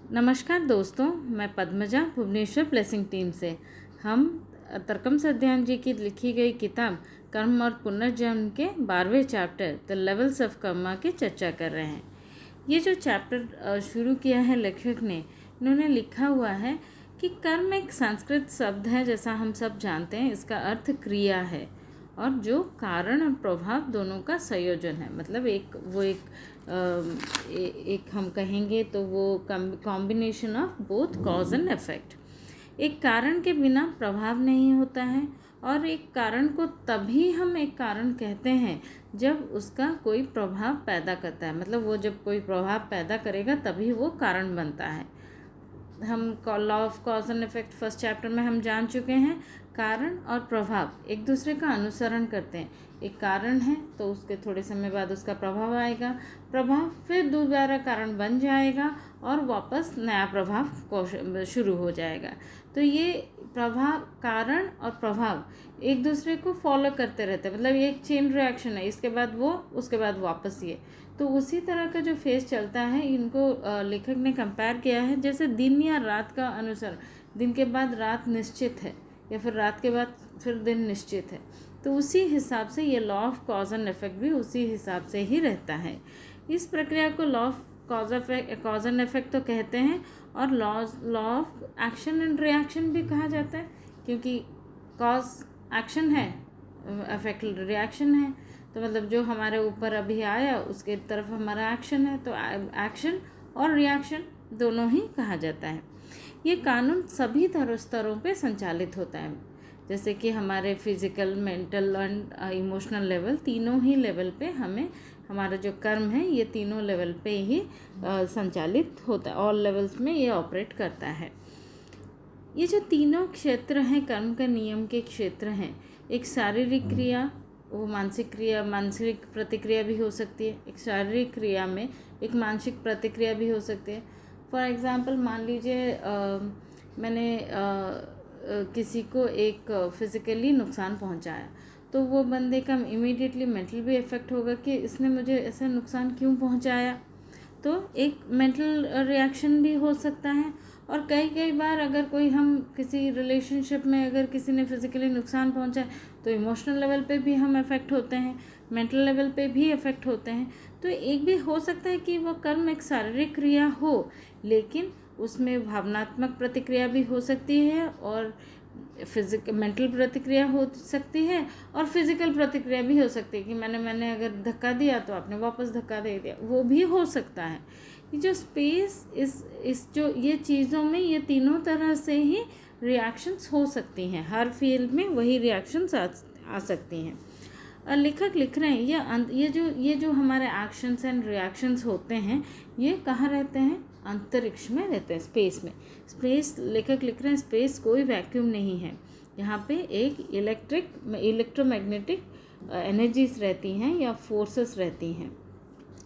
नमस्कार दोस्तों, मैं पद्मजा भुवनेश्वर ब्लेसिंग टीम से। हम तरकम सध्यान जी की लिखी गई किताब कर्म और पुनर्जन्म के 12वें chapter the levels of karma की चर्चा कर रहे हैं। ये जो चैप्टर शुरू किया है लेखक ने, इन्होंने लिखा हुआ है कि कर्म एक संस्कृत शब्द है, जैसा हम सब जानते हैं। इसका अर्थ क्रिया है और जो कारण और प्रभाव दोनों का संयोजन है। मतलब एक हम कहेंगे तो वो combination of both cause and effect. एक कारण के बिना प्रभाव नहीं होता है और एक कारण को तभी हम एक कारण कहते हैं जब उसका कोई प्रभाव पैदा करता है। मतलब वो जब कोई प्रभाव पैदा करेगा तभी वो कारण बनता है। हम law of cause and effect first chapter में हम जान चुके हैं। कारण और प्रभाव एक दूसरे का अनुसरण करते हैं। एक कारण है तो उसके थोड़े समय बाद उसका प्रभाव आएगा, प्रभाव फिर दोबारा कारण बन जाएगा और वापस नया प्रभाव शुरू हो जाएगा। तो ये प्रभाव, कारण और प्रभाव एक दूसरे को फॉलो करते रहते हैं। मतलब ये एक चेन रिएक्शन है, इसके बाद वो, उसके बाद वापस ये। तो उसी तरह का जो फेज चलता है, इनको लेखक ने कंपेयर किया है जैसे दिन या रात का अनुसरण। दिन के बाद रात निश्चित है या फिर रात के बाद फिर दिन निश्चित है। तो उसी हिसाब से ये law of cause and effect भी उसी हिसाब से ही रहता है। इस प्रक्रिया को law of cause and effect तो कहते हैं और law of action and reaction भी कहा जाता है, क्योंकि कॉज एक्शन है, इफेक्ट रिएक्शन है। तो मतलब जो हमारे ऊपर अभी आया उसके तरफ हमारा एक्शन है, तो एक्शन और रिएक्शन दोनों ही कहा जाता है। ये कानून सभी स्तरों पे संचालित होता है, जैसे कि हमारे physical, mental and emotional level, तीनों ही लेवल पे हमें हमारा जो कर्म है ये तीनों लेवल पे ही संचालित होता है। ऑल लेवल्स में ये ऑपरेट करता है। ये जो तीनों क्षेत्र हैं कर्म का नियम के क्षेत्र हैं। एक शारीरिक क्रिया, वो मानसिक क्रिया, मानसिक प्रतिक्रिया भी हो सकती है। एक शारीरिक क्रिया में एक मानसिक प्रतिक्रिया भी हो सकती है। फॉर एग्ज़ाम्पल मान लीजिए मैंने किसी को एक फिज़िकली नुकसान पहुंचाया, तो वो बंदे का इमीडिएटली मेंटल भी इफ़ेक्ट होगा कि इसने मुझे ऐसा नुकसान क्यों पहुंचाया। तो एक मेंटल रिएक्शन भी हो सकता है। और कई बार अगर कोई, हम किसी रिलेशनशिप में अगर किसी ने फिज़िकली नुकसान पहुंचाया तो इमोशनल लेवल पे भी हम इफ़ेक्ट होते हैं, मेंटल लेवल पे भी इफ़ेक्ट होते हैं। तो एक भी हो सकता है कि वो कर्म एक शारीरिक क्रिया हो, लेकिन उसमें भावनात्मक प्रतिक्रिया भी हो सकती है और मेंटल प्रतिक्रिया हो सकती है और फिज़िकल प्रतिक्रिया भी हो सकती है कि मैंने अगर धक्का दिया तो आपने वापस धक्का दे दिया, वो भी हो सकता है। ये जो स्पेस इस जो ये चीज़ों में ये तीनों तरह से ही रिएक्शंस हो सकती हैं। हर फील्ड में वही रिएक्शंस आ सकती हैं। लेखक लिख रहे हैं ये जो हमारे एक्शंस एंड रिएक्शंस होते हैं ये कहाँ रहते हैं? अंतरिक्ष में रहते हैं, स्पेस में। स्पेस, लेखक लिख रहे हैं, स्पेस कोई वैक्यूम नहीं है। यहाँ पे एक इलेक्ट्रोमैग्नेटिक एनर्जीज रहती हैं या फोर्सेस रहती हैं।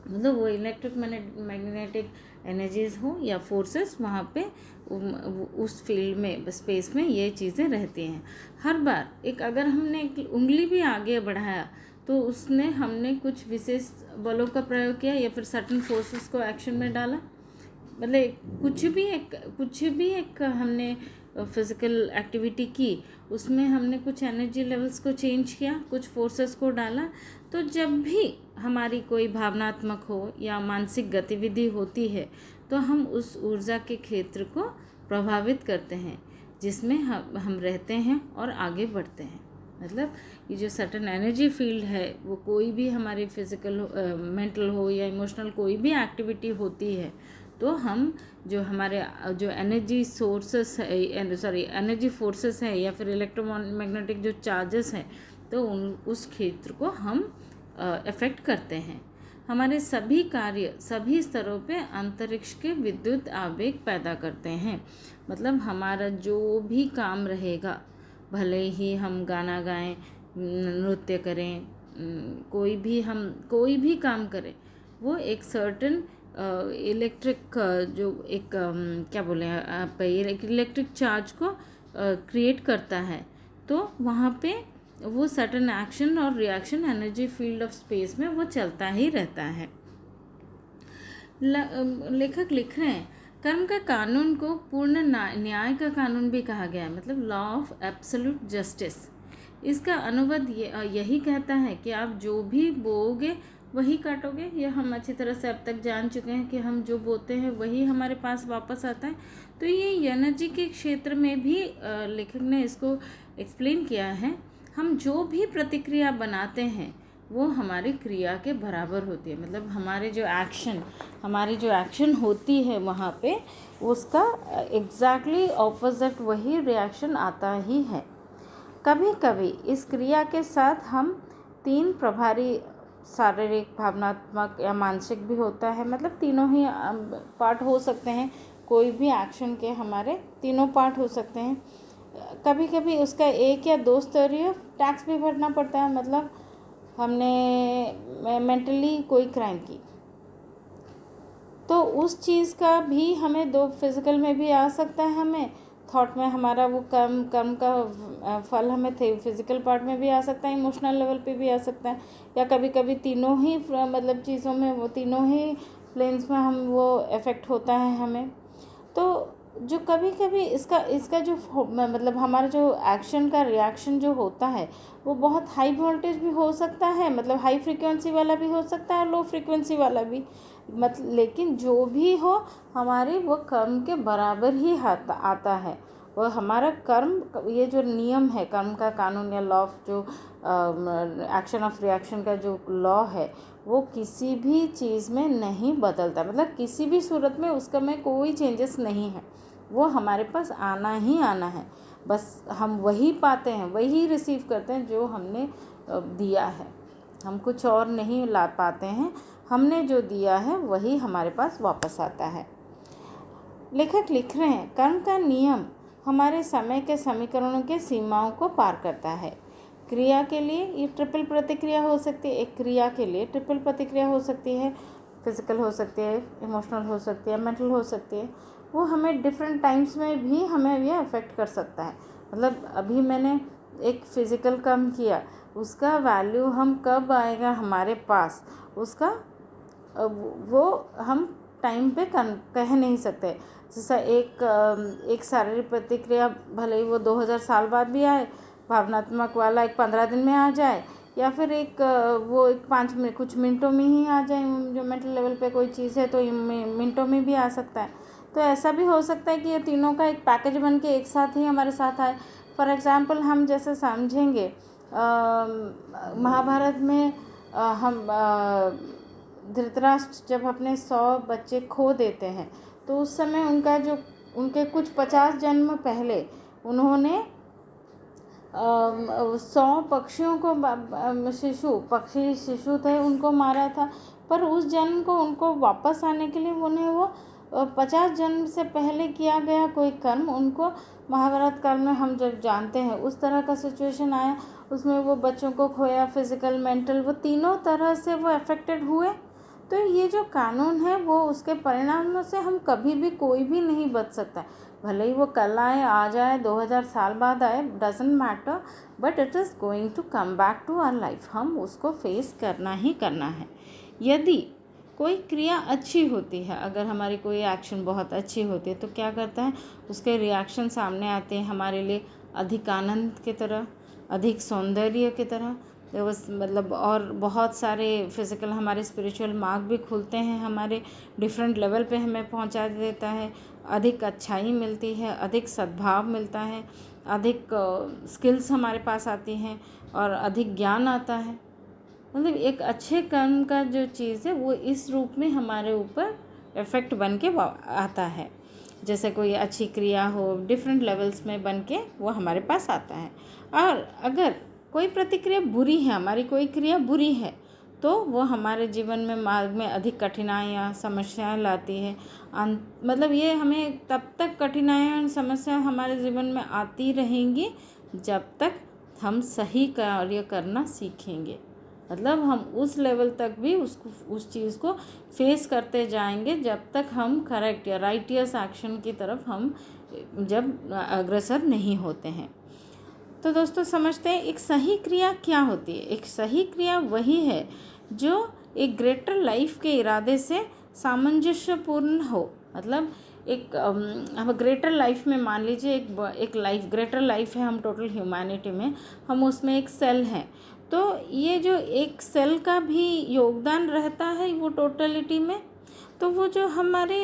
मतलब वो इलेक्ट्रोमैग्नेटिक एनर्जीज हो या फोर्सेस, वहाँ पे उस फील्ड में, स्पेस में ये चीज़ें रहती हैं। हर बार अगर हमने एक उंगली भी आगे बढ़ाया तो उसने हमने कुछ विशेष बलों का प्रयोग किया या फिर सर्टन फोर्सेस को एक्शन में डाला। मतलब कुछ भी एक हमने फिज़िकल एक्टिविटी की, उसमें हमने कुछ एनर्जी लेवल्स को चेंज किया, कुछ फोर्सेस को डाला। तो जब भी हमारी कोई भावनात्मक हो या मानसिक गतिविधि होती है तो हम उस ऊर्जा के क्षेत्र को प्रभावित करते हैं जिसमें हम रहते हैं और आगे बढ़ते हैं। मतलब ये जो सर्टन एनर्जी फील्ड है, वो कोई भी हमारी फिज़िकल मेंटल हो या इमोशनल कोई भी एक्टिविटी होती है तो हम जो हमारे जो एनर्जी फोर्सेस है या फिर इलेक्ट्रोमैग्नेटिक जो चार्जेस हैं, तो उस क्षेत्र को हम अफेक्ट करते हैं। हमारे सभी कार्य सभी स्तरों पे अंतरिक्ष के विद्युत आवेग पैदा करते हैं। मतलब हमारा जो भी काम रहेगा, भले ही हम गाना गाएं, नृत्य करें, कोई भी काम करें, वो एक सर्टन इलेक्ट्रिक जो एक क्या बोले आप, इलेक्ट्रिक चार्ज को क्रिएट करता है। तो वहाँ पे वो सर्टन एक्शन और reaction energy field of space में वो चलता ही रहता है। लेखक लिख रहे हैं कर्म का कानून को पूर्ण न्याय का कानून भी कहा गया है, मतलब लॉ ऑफ एब्सोल्यूट जस्टिस। इसका अनुवाद यही कहता है कि आप जो भी बोओगे वही काटोगे। यह हम अच्छी तरह से अब तक जान चुके हैं कि हम जो बोते हैं वही हमारे पास वापस आता है। तो ये एनर्जी के क्षेत्र में भी लेखक ने इसको एक्सप्लेन किया है। हम जो भी प्रतिक्रिया बनाते हैं वो हमारी क्रिया के बराबर होती है, मतलब हमारी जो एक्शन होती है वहाँ पे उसका एग्जैक्टली ऑपोजिट वही रिएक्शन आता ही है। कभी कभी इस क्रिया के साथ हम 3 प्रभारी शारीरिक, भावनात्मक या मानसिक भी होता है, मतलब तीनों ही पार्ट हो सकते हैं। कोई भी एक्शन के हमारे तीनों पार्ट हो सकते हैं। कभी कभी उसका 1 या 2 स्तरीय टैक्स भी भरना पड़ता है, मतलब हमने मेंटली कोई क्राइम की तो उस चीज़ का भी हमें 2 फिजिकल में भी आ सकता है, हमें थॉट में हमारा वो कर्म का फल हमें फिजिकल पार्ट में भी आ सकता है, इमोशनल लेवल पे भी आ सकता है, या कभी कभी तीनों ही मतलब चीज़ों में वो तीनों ही प्लेन्स में हम वो इफ़ेक्ट होता है हमें। तो जो कभी कभी इसका जो मतलब हमारा जो एक्शन का रिएक्शन जो होता है वो बहुत हाई वोल्टेज भी हो सकता है, मतलब हाई फ्रीक्वेंसी वाला भी हो सकता है, लो फ्रीक्वेंसी वाला भी, मतलब लेकिन जो भी हो हमारे वो कर्म के बराबर ही आता है। वो हमारा कर्म, ये जो नियम है कर्म का कानून या लॉ ऑफ जो एक्शन ऑफ रिएक्शन का जो लॉ है वो किसी भी चीज़ में नहीं बदलता, मतलब किसी भी सूरत में उसका में कोई चेंजेस नहीं है। वो हमारे पास आना ही आना है, बस हम वही पाते हैं, वही रिसीव करते हैं जो हमने दिया है। हम कुछ और नहीं ला पाते हैं, हमने जो दिया है वही हमारे पास वापस आता है। लेखक लिख रहे हैं, कर्म का नियम हमारे समय के समीकरणों के सीमाओं को पार करता है। क्रिया के लिए ये ट्रिपल प्रतिक्रिया हो सकती है, एक क्रिया के लिए ट्रिपल प्रतिक्रिया हो सकती है, फिजिकल हो सकती है, इमोशनल हो सकती है, मेंटल हो सकती है। वो हमें डिफरेंट टाइम्स में भी हमें ये अफेक्ट कर सकता है। मतलब अभी मैंने एक फिज़िकल कर्म किया, उसका वैल्यू हम कब आएगा हमारे पास, उसका वो हम टाइम पे कह नहीं सकते। जैसा एक शारीरिक प्रतिक्रिया भले ही वो 2000 साल बाद भी आए, भावनात्मक वाला एक 15 दिन में आ जाए, या फिर वो 5 मिनट कुछ मिनटों में ही आ जाए। जो मेंटल लेवल पे कोई चीज़ है तो मिनटों में भी आ सकता है। तो ऐसा भी हो सकता है कि ये तीनों का एक पैकेज बन के एक साथ ही हमारे साथ आए। फॉर एग्ज़ाम्पल हम जैसे समझेंगे महाभारत में हम धृतराष्ट्र जब अपने 100 बच्चे खो देते हैं तो उस समय उनके कुछ 50 जन्म पहले उन्होंने 100 पक्षियों को पक्षी शिशु थे उनको मारा था, पर उस जन्म को उनको वापस आने के लिए उन्हें वो 50 जन्म से पहले किया गया कोई कर्म उनको महाभारत काल में हम जब जानते हैं उस तरह का सिचुएशन आया, उसमें वो बच्चों को खोया, फिजिकल मेंटल वो तीनों तरह से वो अफेक्टेड हुए। तो ये जो कानून है वो उसके परिणामों से हम कभी भी कोई भी नहीं बच सकता, भले ही वो कल आए, आ जाए, 2000 साल बाद आए, doesn't matter, but it is going to come back to our life. हम उसको फेस करना ही करना है। यदि कोई क्रिया अच्छी होती है, अगर हमारी कोई एक्शन बहुत अच्छी होती है तो क्या करता है, उसके रिएक्शन सामने आते हैं हमारे लिए अधिक आनंद की तरह, अधिक सौंदर्य की तरह, बस मतलब और बहुत सारे फिज़िकल हमारे स्पिरिचुअल मार्ग भी खुलते हैं, हमारे डिफरेंट लेवल पे हमें पहुंचा देता है, अधिक अच्छाई मिलती है, अधिक सद्भाव मिलता है, अधिक स्किल्स हमारे पास आती हैं और अधिक ज्ञान आता है। मतलब एक अच्छे कर्म का जो चीज़ है वो इस रूप में हमारे ऊपर इफ़ेक्ट बन के आता है। जैसे कोई अच्छी क्रिया हो, डिफरेंट लेवल्स में बन के वो हमारे पास आता है। और अगर कोई प्रतिक्रिया बुरी है, हमारी कोई क्रिया बुरी है, तो वो हमारे जीवन में मार्ग में अधिक कठिनाइयाँ, समस्याएं लाती है। मतलब ये हमें तब तक कठिनाइयाँ और समस्या हमारे जीवन में आती रहेंगी जब तक हम सही कार्य करना सीखेंगे। मतलब हम उस लेवल तक भी उस चीज़ को फेस करते जाएंगे जब तक हम करेक्ट या राइटियस एक्शन की तरफ हम जब अग्रसर नहीं होते हैं। तो दोस्तों समझते हैं एक सही क्रिया क्या होती है। एक सही क्रिया वही है जो एक ग्रेटर लाइफ के इरादे से सामंजस्यपूर्ण हो, मतलब एक हम ग्रेटर लाइफ में मान लीजिए एक लाइफ ग्रेटर लाइफ है, हम टोटल ह्यूमैनिटी में हम उसमें एक सेल हैं, तो ये जो एक सेल का भी योगदान रहता है वो टोटलिटी में, तो वो जो हमारे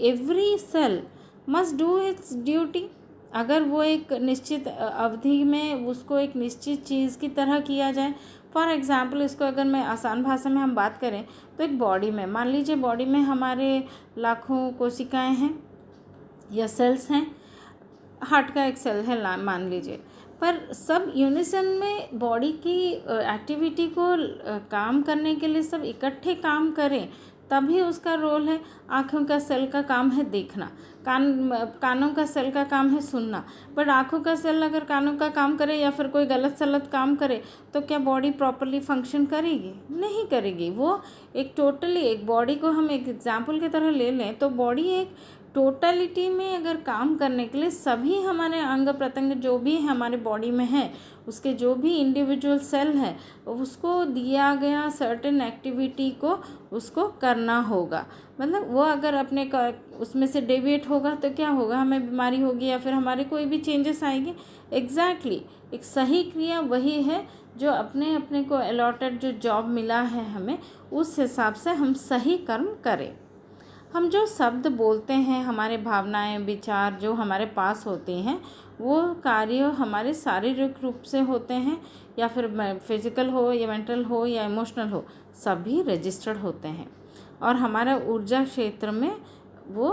every cell must do its duty. अगर वो एक निश्चित अवधि में उसको एक निश्चित चीज़ की तरह किया जाए, फॉर एग्ज़ाम्पल इसको अगर मैं आसान भाषा में हम बात करें तो एक बॉडी में मान लीजिए बॉडी में हमारे लाखों कोशिकाएं हैं या सेल्स हैं, हार्ट का एक सेल है मान लीजिए, पर सब यूनिसन में बॉडी की एक्टिविटी को काम करने के लिए सब इकट्ठे काम करें तभी उसका रोल है। आँखों का सेल का काम है देखना, कानों का सेल का काम है सुनना, बट आँखों का सेल अगर कानों का काम करे या फिर कोई गलत सलत काम करे तो क्या बॉडी प्रॉपरली फंक्शन करेगी? नहीं करेगी। वो एक टोटली एक बॉडी को हम एक एग्जाम्पल की तरह ले लें तो बॉडी एक टोटलिटी में अगर काम करने के लिए सभी हमारे अंग प्रत्यंग जो भी हमारे बॉडी में है उसके जो भी इंडिविजुअल सेल है उसको दिया गया सर्टेन एक्टिविटी को उसको करना होगा। मतलब वो अगर अपने उसमें से डेविएट होगा तो क्या होगा? हमें बीमारी होगी या फिर हमारे कोई भी चेंजेस आएंगे। एग्जैक्टली एक सही क्रिया वही है जो अपने अपने को अलॉटेड जो जॉब मिला है हमें उस हिसाब से हम सही कर्म करें। हम जो शब्द बोलते हैं, हमारे भावनाएं विचार जो हमारे पास होते हैं वो कार्य हमारे शारीरिक रूप से होते हैं या फिर फिजिकल हो या मेंटल हो या इमोशनल हो, सभी रजिस्टर्ड होते हैं और हमारा ऊर्जा क्षेत्र में वो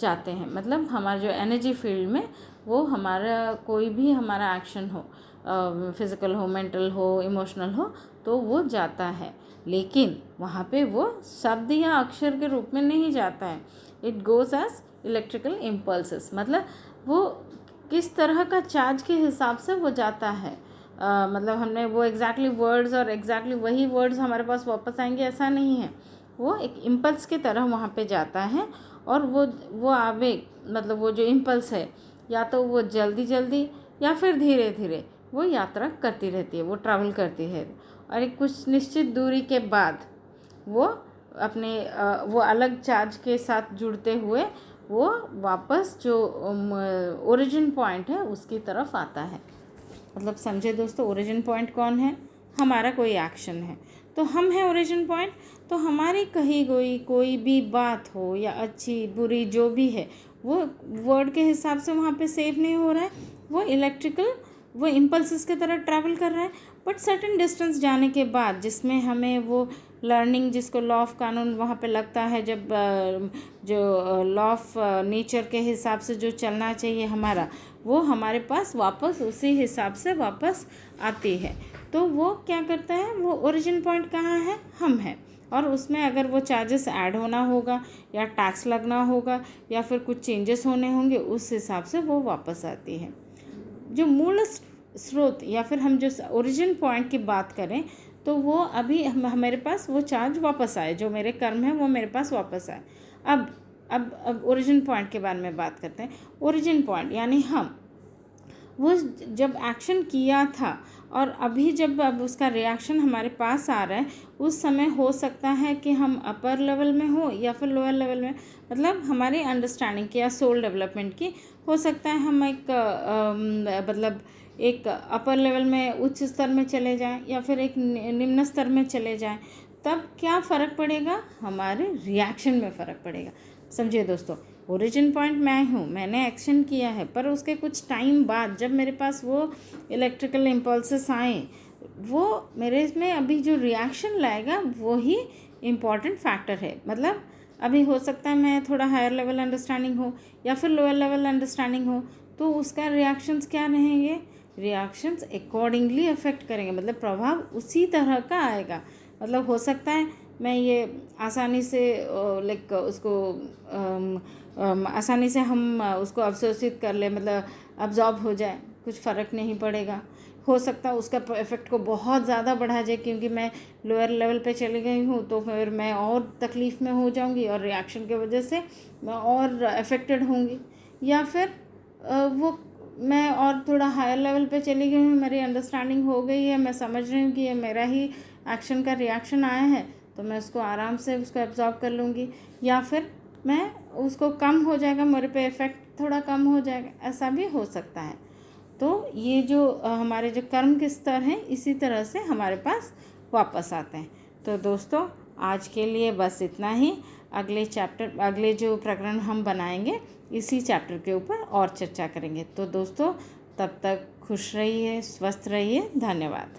जाते हैं। मतलब हमारा जो एनर्जी फील्ड में वो हमारा कोई भी हमारा एक्शन हो, फिज़िकल हो, मेंटल हो, इमोशनल हो, तो वो जाता है, लेकिन वहाँ पे वो शब्द या अक्षर के रूप में नहीं जाता है। It goes as electrical impulses. मतलब वो किस तरह का चार्ज के हिसाब से वो जाता है। मतलब हमने वो एग्जैक्टली वर्ड्स और एग्जैक्टली वही वर्ड्स हमारे पास वापस आएंगे ऐसा नहीं है। वो एक इम्पल्स की तरह वहाँ पे जाता है और वो आवेग मतलब वो जो इम्पल्स है या तो वो जल्दी जल्दी या फिर धीरे धीरे वो यात्रा करती रहती है, वो ट्रैवल करती है और एक कुछ निश्चित दूरी के बाद वो अपने वो अलग चार्ज के साथ जुड़ते हुए वो वापस जो ओरिजिन पॉइंट है उसकी तरफ आता है। मतलब समझे दोस्तों, ओरिजिन पॉइंट कौन है? हमारा कोई एक्शन है तो हम हैं ओरिजिन पॉइंट। तो हमारी कही गई कोई भी बात हो या अच्छी बुरी जो भी है वो वर्ड के हिसाब से वहाँ पे सेव नहीं हो रहा है, वो इलेक्ट्रिकल वो इम्पल्सेस की तरह ट्रैवल कर रहा है। बट सर्टेन डिस्टेंस जाने के बाद जिसमें हमें वो लर्निंग जिसको लॉ ऑफ कानून वहाँ पे लगता है, जब जो लॉ ऑफ नेचर के हिसाब से जो चलना चाहिए हमारा वो हमारे पास वापस उसी हिसाब से वापस आती है। तो वो क्या करता है, वो ओरिजिन पॉइंट कहाँ है? हम हैं। और उसमें अगर वो चार्जेस ऐड होना होगा या टैक्स लगना होगा या फिर कुछ चेंजेस होने होंगे उस हिसाब से वो वापस आती है। जो मूल स्रोत या फिर हम जो ओरिजिन पॉइंट की बात करें तो वो अभी हमारे पास वो चार्ज वापस आए, जो मेरे कर्म है वो मेरे पास वापस आए। अब ओरिजिन पॉइंट के बारे में बात करते हैं। ओरिजिन पॉइंट यानी हम वो जब एक्शन किया था और अभी जब अब उसका रिएक्शन हमारे पास आ रहा है उस समय हो सकता है कि हम अपर लेवल में हो या फिर लोअर लेवल में, मतलब हमारी अंडरस्टैंडिंग की या सोल डेवलपमेंट की हो सकता है हम एक मतलब एक अपर लेवल में उच्च स्तर में चले जाएं या फिर एक निम्न स्तर में चले जाएं। तब क्या फ़र्क पड़ेगा? हमारे रिएक्शन में फ़र्क पड़ेगा। समझिए दोस्तों, ओरिजिन पॉइंट मैं हूँ, मैंने एक्शन किया है, पर उसके कुछ टाइम बाद जब मेरे पास वो इलेक्ट्रिकल इम्पल्सेस आए वो मेरे इसमें अभी जो रिएक्शन लाएगा वो ही इम्पॉर्टेंट फैक्टर है। मतलब अभी हो सकता है मैं थोड़ा हायर लेवल अंडरस्टैंडिंग हो या फिर लोअर लेवल अंडरस्टैंडिंग हो, तो उसका रिएक्शंस क्या रहेंगे? रिएक्शंस अकॉर्डिंगली अफेक्ट करेंगे, मतलब प्रभाव उसी तरह का आएगा। मतलब हो सकता है मैं ये आसानी से लाइक उसको आसानी से हम उसको अवशोषित कर ले, मतलब अब्जॉर्ब हो जाए, कुछ फ़र्क नहीं पड़ेगा। हो सकता है उसका इफ़ेक्ट को बहुत ज़्यादा बढ़ा जाए क्योंकि मैं लोअर लेवल पे चली गई हूँ, तो फिर मैं और तकलीफ़ में हो जाऊँगी और रिएक्शन की वजह से मैं और अफेक्टेड होंगी। या फिर वो मैं और थोड़ा हायर लेवल पे चली गई हूँ, मेरी अंडरस्टैंडिंग हो गई है, मैं समझ रही हूँ कि ये मेरा ही एक्शन का रिएक्शन आया है, तो मैं उसको आराम से उसको एब्जॉर्ब कर लूँगी। या फिर मैं उसको कम हो जाएगा, मेरे पे इफ़ेक्ट थोड़ा कम हो जाएगा, ऐसा भी हो सकता है। तो ये जो हमारे जो कर्म के स्तर हैं इसी तरह से हमारे पास वापस आते हैं। तो दोस्तों आज के लिए बस इतना ही। अगले जो प्रकरण हम बनाएंगे इसी चैप्टर के ऊपर और चर्चा करेंगे। तो दोस्तों तब तक खुश रहिए, स्वस्थ रहिए। धन्यवाद।